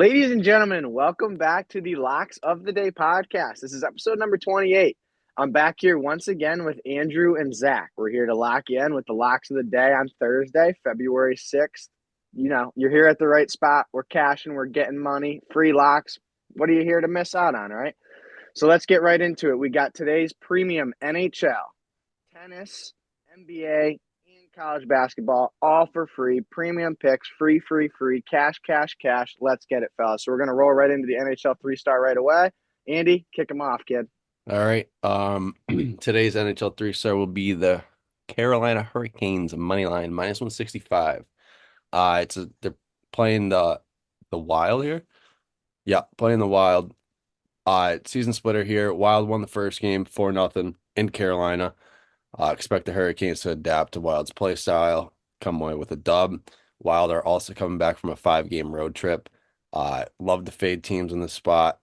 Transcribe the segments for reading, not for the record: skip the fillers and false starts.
Ladies and gentlemen, welcome back to the Locks of the Day podcast. This is episode number 28. I'm back here once again with Andrew and Zach. We're here to lock you in with the Locks of the Day on Thursday, February 6th. You know, you're here at the right spot. We're cashing, we're getting money, free locks. What are you here to miss out on, right? So let's get right into it. We got today's premium NHL, tennis, NBA, and college basketball, all for free. Premium picks, free, cash, cash, cash. Let's get it, fellas. So we're going to roll right into the NHL three-star right away. Andy, kick them off, kid. All right. Today's NHL three-star will be the Carolina Hurricanes money line minus 165. They're playing the Wild here. Yeah, playing the Wild. Season splitter here. Wild won the first game 4-0 in Carolina. Expect the Hurricanes to adapt to Wild's play style, come away with a dub. Wild are also coming back from a 5-game road trip. Love to fade teams in the spot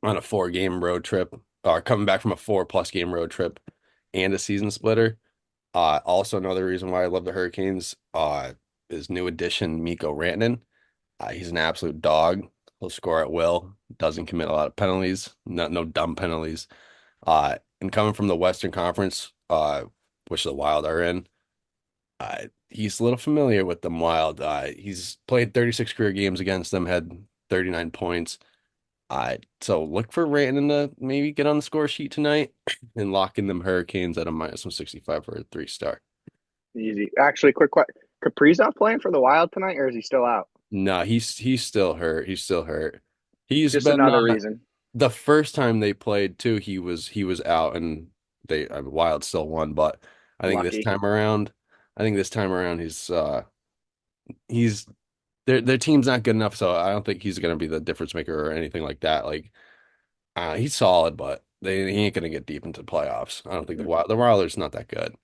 on a 4-game road trip, or coming back from a 4+ game road trip and a season splitter. Also another reason why I love the Hurricanes is new addition Mikko Rantanen. He's an absolute dog. He'll score at will. Doesn't commit a lot of penalties. No dumb penalties. And coming from the Western Conference, which the Wild are in, he's a little familiar with them Wild. He's played 36 career games against them, had 39 points. So look for Rantanen to maybe get on the score sheet tonight and lock in them Hurricanes at a minus 165 for a three-star. Easy. Actually, quick question. Kaprizov playing for the Wild tonight, or is he still out? No, he's still hurt. He's still hurt. He's Just been another reason. the first time they played too, he was out and Wild still won, but I think this Lucky. time around, he's their team's not good enough, so I don't think he's gonna be the difference maker or anything like that. Like he's solid, but he ain't gonna get deep into the playoffs. I don't think the Wilders not that good.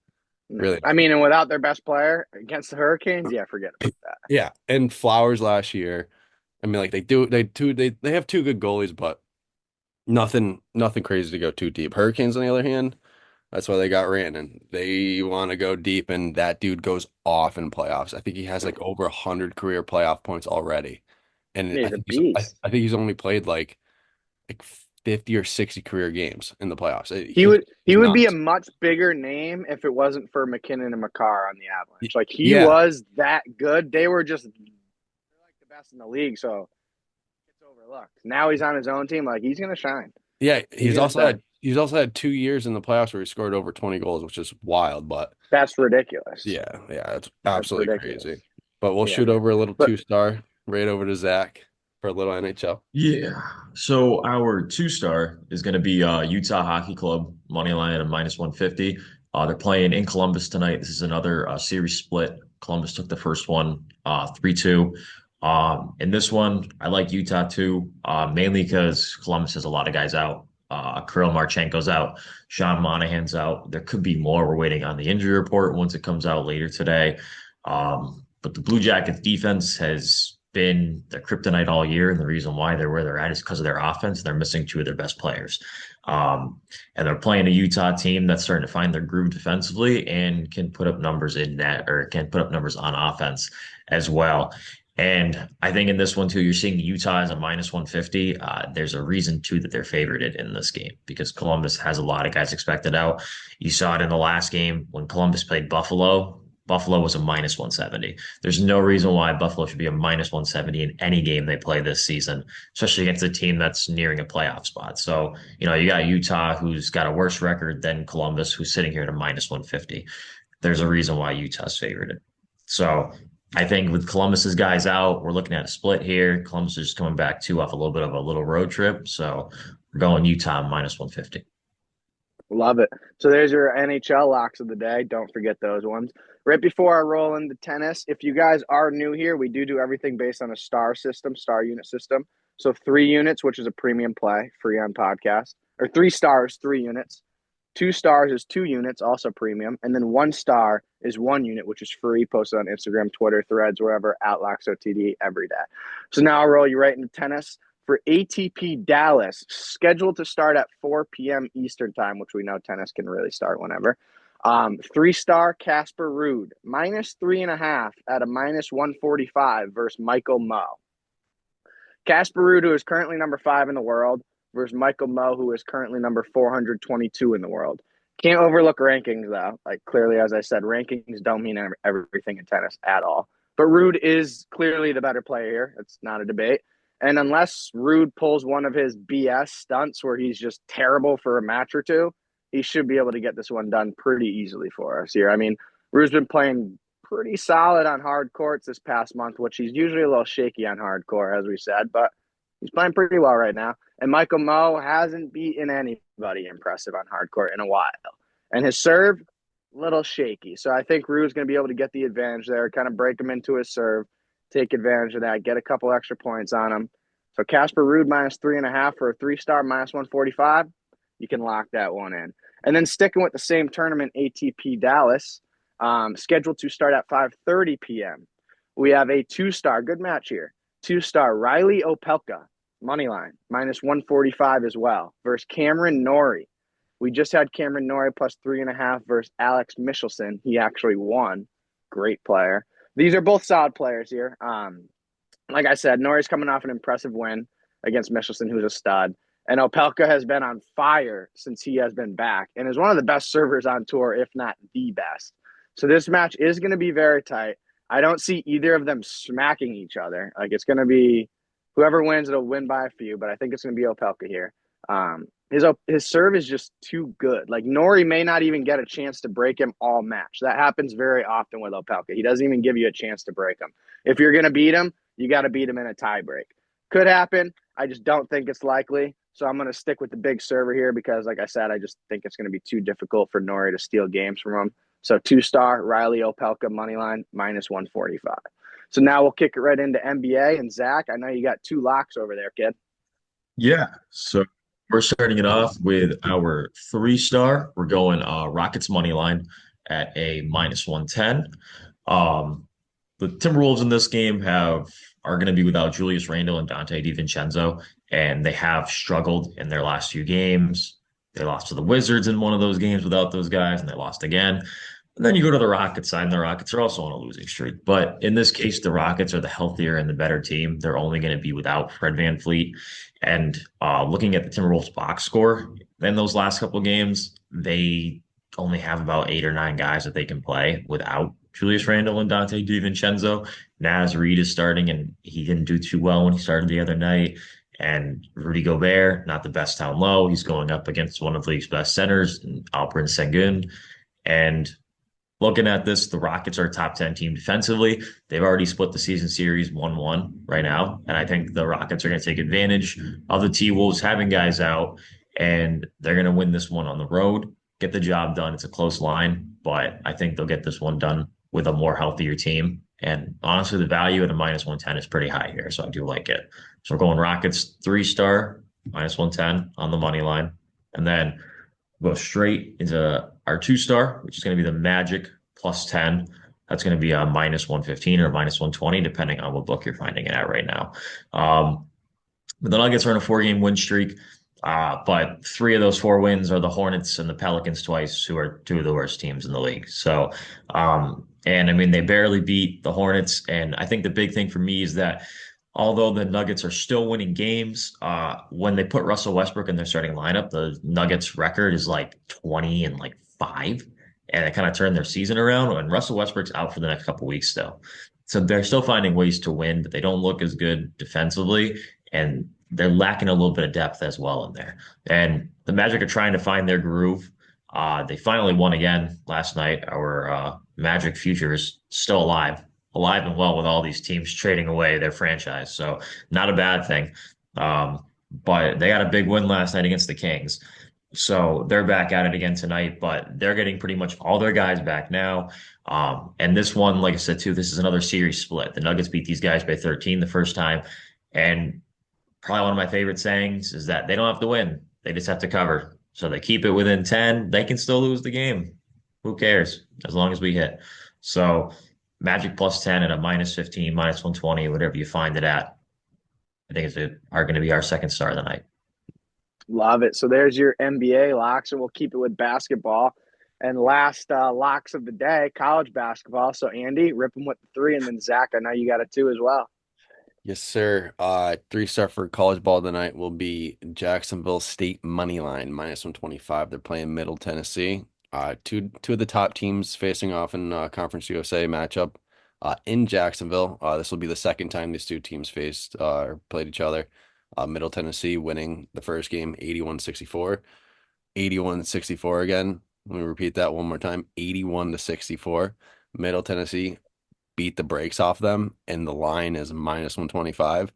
No. Really I not. mean, and without their best player against the Hurricanes, yeah, forget about that. Yeah, and Flowers last year. I mean, like they have two good goalies, but nothing crazy to go too deep. Hurricanes, on the other hand, that's why they got Rantanen. They want to go deep, and that dude goes off in playoffs. I think he has like over 100 career playoff points already, and He's a beast. I think he's only played like 50 or 60 career games in the playoffs. He would he He's would be a nuts. much bigger name if it wasn't for McKinnon and Makar on the Avalanche. Like he Yeah, was that good. They were just they're like the best in the league, so it's overlooked. Now he's on his own team. Like he's gonna shine. yeah. He's gonna shine. He's also had 2 years in the playoffs where he scored over 20 goals, which is wild. But That's ridiculous. yeah, it's That's absolutely crazy. ridiculous. But we'll Yeah. shoot over a little But two-star right over to Zach for a little NHL. Yeah. So our two-star is going to be Utah Hockey Club money line at a minus 150. They're playing in Columbus tonight. This is another series split. Columbus took the first one 3-2. In this one, I like Utah too, mainly because Columbus has a lot of guys out. Kirill Marchenko's out. Sean Monahan's out. There could be more. We're waiting on the injury report once it comes out later today. But the Blue Jackets defense has been their kryptonite all year, and the reason why they're where they're at is because of their offense. They're missing two of their best players, and they're playing a Utah team that's starting to find their groove defensively and can put up numbers in net or can put up numbers on offense as well. And I think in this one too, you're seeing Utah as a minus 150. There's a reason too that they're favored in this game because Columbus has a lot of guys expected out. You saw it in the last game when Columbus played Buffalo. Buffalo was a minus 170. There's no reason why Buffalo should be a minus 170 in any game they play this season, especially against a team that's nearing a playoff spot. So, you got Utah, who's got a worse record than Columbus, who's sitting here at a minus 150. There's a reason why Utah's favored. So I think with Columbus's guys out, we're looking at a split here. Columbus is coming back too off a little bit of a little road trip. So we're going Utah minus 150. love it. So there's your NHL locks of the day. Don't forget those ones. Right before I roll into tennis, if you guys are new here, we do everything based on a star unit system. So 3 units, which is a premium play, free on podcast, or 3 stars, 3 units. 2 stars is 2 units, also premium, and then 1 star is 1 unit, which is free, posted on Instagram, Twitter, Threads, wherever, at LocksOTD every day. So now I'll roll you right into tennis for ATP Dallas, scheduled to start at 4 p.m. Eastern time, which we know tennis can really start whenever. 3 star Casper Ruud, minus 3.5 at a minus 145 versus Michael Moe. Casper Ruud, who is currently number 5 in the world, versus Michael Mmoh, who is currently number 422 in the world. Can't overlook rankings, though. Like, clearly, as I said, rankings don't mean everything in tennis at all. But Ruud is clearly the better player here. It's not a debate. And unless Ruud pulls one of his BS stunts where he's just terrible for a match or two, he should be able to get this one done pretty easily for us here. I mean, Ruud's been playing pretty solid on hard courts this past month, which he's usually a little shaky on hard court, as we said, but he's playing pretty well right now. And Michael Mmoh hasn't beaten anybody impressive on hard court in a while. And his serve, little shaky. So I think Ruud's going to be able to get the advantage there, kind of break him into his serve, take advantage of that, get a couple extra points on him. So Casper Ruud -3.5 for a 3-star -145. You can lock that one in. And then sticking with the same tournament, ATP Dallas, scheduled to start at 5:30 p.m. We have a 2-star, good match here, 2-star Riley Opelka, money line, -145 as well, versus Cameron Norrie. We just had Cameron Norrie +3.5 versus Alex Michelson. He actually won. Great player. These are both solid players here. Like I said, Norrie's coming off an impressive win against Michelson, who's a stud. And Opelka has been on fire since he has been back and is one of the best servers on tour, if not the best. So this match is going to be very tight. I don't see either of them smacking each other. Like, it's going to be whoever wins, it'll win by a few, but I think it's going to be Opelka here. His serve is just too good. Like, Norrie may not even get a chance to break him all match. That happens very often with Opelka. He doesn't even give you a chance to break him. If you're going to beat him, you got to beat him in a tie break. Could happen. I just don't think it's likely. So I'm going to stick with the big server here because, like I said, I just think it's going to be too difficult for Norrie to steal games from him. So 2-star Riley Opelka moneyline -145. So now we'll kick it right into NBA. And Zach, I know you got 2 locks over there, kid. Yeah. So we're starting it off with our 3-star. We're going Rockets money line at a -110. The Timberwolves in this game are going to be without Julius Randle and Dante DiVincenzo, and they have struggled in their last few games. They lost to the Wizards in one of those games without those guys, and they lost again. And then you go to the Rockets side, and the Rockets are also on a losing streak. But in this case, the Rockets are the healthier and the better team. They're only going to be without Fred VanVleet. And looking at the Timberwolves box score in those last couple of games, they only have about 8 or 9 guys that they can play without Julius Randle and Dante DiVincenzo. Naz Reid is starting, and he didn't do too well when he started the other night. And Rudy Gobert, not the best down low. He's going up against one of the league's best centers, Alperen Sengun. And looking at this, the Rockets are a top 10 team defensively. They've already split the season series 1-1 right now. And I think the Rockets are going to take advantage of the T-Wolves having guys out, and they're going to win this one on the road, get the job done. It's a close line, but I think they'll get this one done with a more healthier team. And honestly, the value at a -110 is pretty high here, so I do like it. So we're going Rockets 3-star, -110 on the money line. And then go straight into our 2-star, which is going to be the Magic +10. That's going to be a -115 or -120, depending on what book you're finding it at right now. But the Nuggets are on a 4-game win streak. But 3 of those 4 wins are the Hornets and the Pelicans twice, who are 2 of the worst teams in the league. So, and I mean, they barely beat the Hornets. And I think the big thing for me is that although the Nuggets are still winning games, when they put Russell Westbrook in their starting lineup, the Nuggets record is like 20-5. And they kind of turned their season around. And Russell Westbrook's out for the next couple weeks still. So they're still finding ways to win, but they don't look as good defensively. And they're lacking a little bit of depth as well in there. And the Magic are trying to find their groove. They finally won again last night. Our Magic future is still alive and well with all these teams trading away their franchise. So not a bad thing. But they got a big win last night against the Kings. So they're back at it again tonight, but they're getting pretty much all their guys back now. And this one, like I said, too, this is another series split. The Nuggets beat these guys by 13 the first time. And probably one of my favorite sayings is that they don't have to win. They just have to cover. So they keep it within 10. They can still lose the game. Who cares? As long as we hit. So Magic +10 at a -15, -120, whatever you find it at. I think are going to be our 2nd star of the night. Love it. So there's your NBA locks, and we'll keep it with basketball. And last locks of the day, college basketball. So Andy, rip them with the 3, and then Zach, I know you got a 2 as well. Yes, sir. 3-star for college ball tonight will be Jacksonville State money line -125. They're playing Middle Tennessee. Two of the top teams facing off in Conference USA matchup in Jacksonville. This will be the second time these two teams faced or played each other. Middle Tennessee winning the first game 81-64. 81-64 again. Let me repeat that one more time. 81-64. Middle Tennessee beat the brakes off them, and the line is -125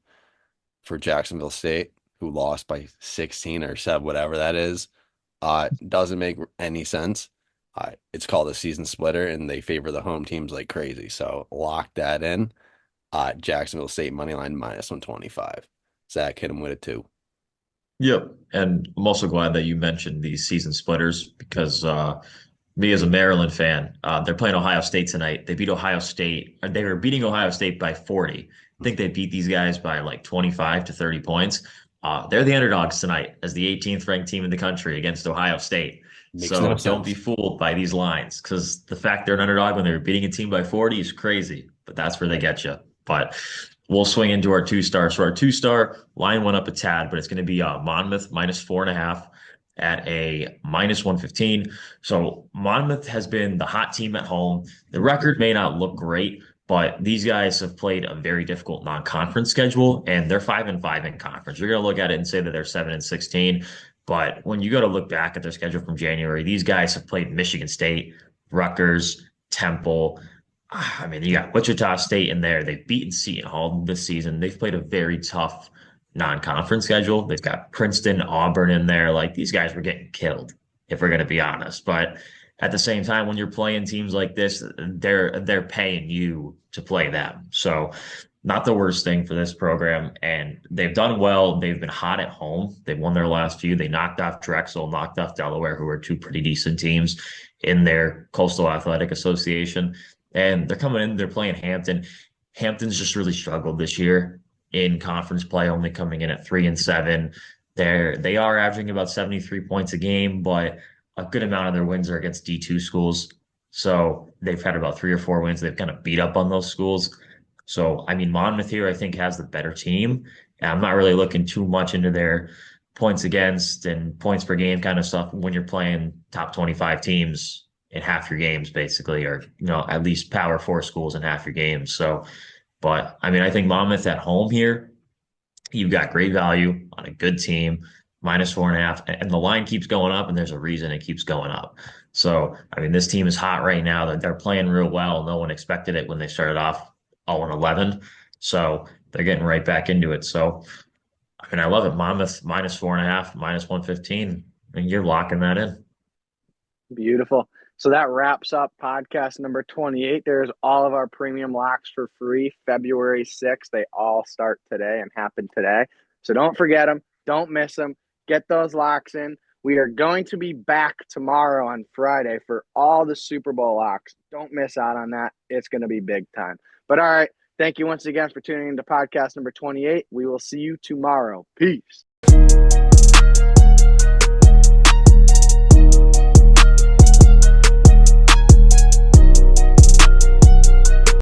for Jacksonville State, who lost by 16 or 7, whatever that is. Doesn't make any sense. It's called a season splitter, and they favor the home teams like crazy. So lock that in. Jacksonville State money line -125. Zach hit him with it too. Yep. And I'm also glad that you mentioned these season splitters because me as a Maryland fan, they're playing Ohio State tonight. They beat Ohio State. They were beating Ohio State by 40. I think they beat these guys by like 25 to 30 points. They're the underdogs tonight as the 18th ranked team in the country against Ohio State. Makes So no don't be sense. fooled by these lines because the fact they're an underdog when they're beating a team by 40 is crazy, but that's where they get you. But we'll swing into our two star. So our two-star line went up a tad, but it's going to be Monmouth -4.5 at a -115. So Monmouth has been the hot team at home. The record may not look great, but these guys have played a very difficult non-conference schedule, and they're 5-5 in conference. You're going to look at it and say that they're 7-16, but when you go to look back at their schedule from January, these guys have played Michigan State, Rutgers, Temple. I mean, you got Wichita State in there. They've beaten Seton Hall this season. They've played a very tough non-conference schedule. They've got Princeton, Auburn in there. Like these guys were getting killed, if we're going to be honest. But at the same time, when you're playing teams like this, they're paying you to play them. So not the worst thing for this program. And they've done well. They've been hot at home. They've won their last few. They knocked off Drexel, knocked off Delaware, who are two pretty decent teams in their Coastal Athletic Association. And they're coming in, they're playing Hampton. Hampton's just really struggled this year in conference play, only coming in at 3-7. They are averaging about 73 points a game, but a good amount of their wins are against D2 schools. So they've had about 3 or 4 wins. They've kind of beat up on those schools. So I mean, Monmouth here, I think, has the better team. And I'm not really looking too much into their points against and points per game kind of stuff when you're playing top 25 teams in half your games, basically, or at least Power Four schools in half your games. So, but I mean, I think Monmouth at home here, you've got great value on a good team, -4.5, and the line keeps going up, and there's a reason it keeps going up. So, I mean, this team is hot right now. They're playing real well. No one expected it when they started off 0-11. So they're getting right back into it. So, I mean, I love it. Monmouth -4.5, -115, and you're locking that in. Beautiful. So that wraps up podcast number 28. There's all of our premium locks for free February 6th. They all start today and happen today. So don't forget them. Don't miss them. Get those locks in. We are going to be back tomorrow on Friday for all the Super Bowl locks. Don't miss out on that. It's going to be big time. But all right. Thank you once again for tuning into podcast number 28. We will see you tomorrow. Peace.